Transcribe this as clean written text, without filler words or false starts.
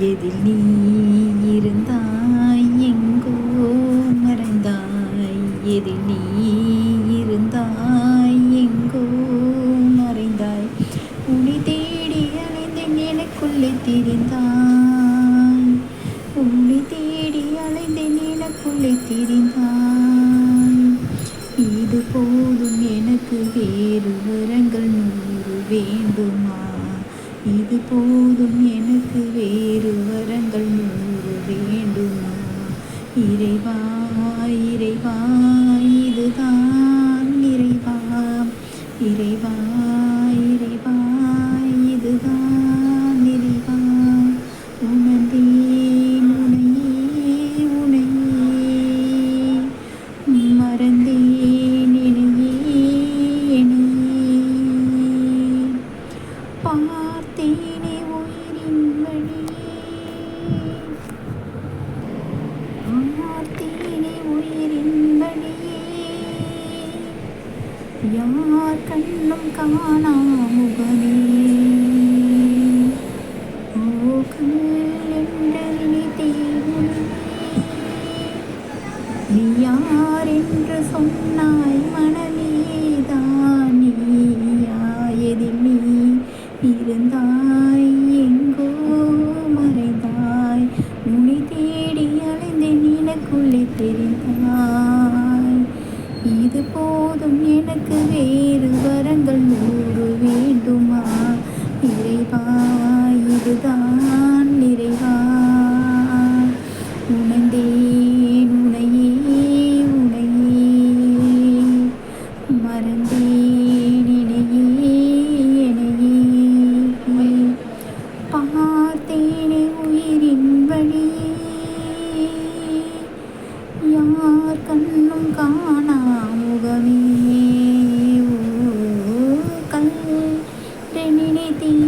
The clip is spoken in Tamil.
எதில் நீ இருந்தாய் எங்கோ மறைந்தாய், எதில் நீ இருந்தாய் எங்கோ மறைந்தாய், உன்னை தேடி அலைந்தேன் எனக்குள்ளே திரிந்தாய், உன்னை தேடி அலைந்தேன் எனக்குள்ளே திரிந்தாய். இது போதும் எனக்கு வேறு வரங்கள் 100 வேண்டுமா, இது போதும் எனக்கு வேறு வரங்கள் 100 வேண்டுமா. இறைவா இறைவா இதுதான் இறைவா, இறைவா இறைவா இதுதான் இறைவா. உணர்ந்தேன் உனையே உனையே, மறந்தேன் என்னையே என்னையே, பார்த்தேனே உயிரின் வழியே, பார்த்தேனே உயிரின் வழியே, யார் கண்ணும் காணா முகமே, ஓ கண் என்று நினைத்தேன் உன்னையே. நீ யார் என்று சொன்னாய் மனமேதான் நீயா, எதில் நீ இருந்தாய் எங்கோ மறைந்தாய், உன்னை தேடி அலைந்தேன் எனக்குள்ளே தெரிந்தாய். இது போதும் எனக்கு வேறு வரங்கள் 100 வேண்டுமா. இறைவா இதுதான் இறைவா. உணர்ந்தேன் உனையே உனையே, மறந்தேன் என்னையே என்னையே, பார்த்தேனே உயிரின் வழியே, யார் கண்ணும் காணா முகமே, ஓ கல் நினைத்தேன்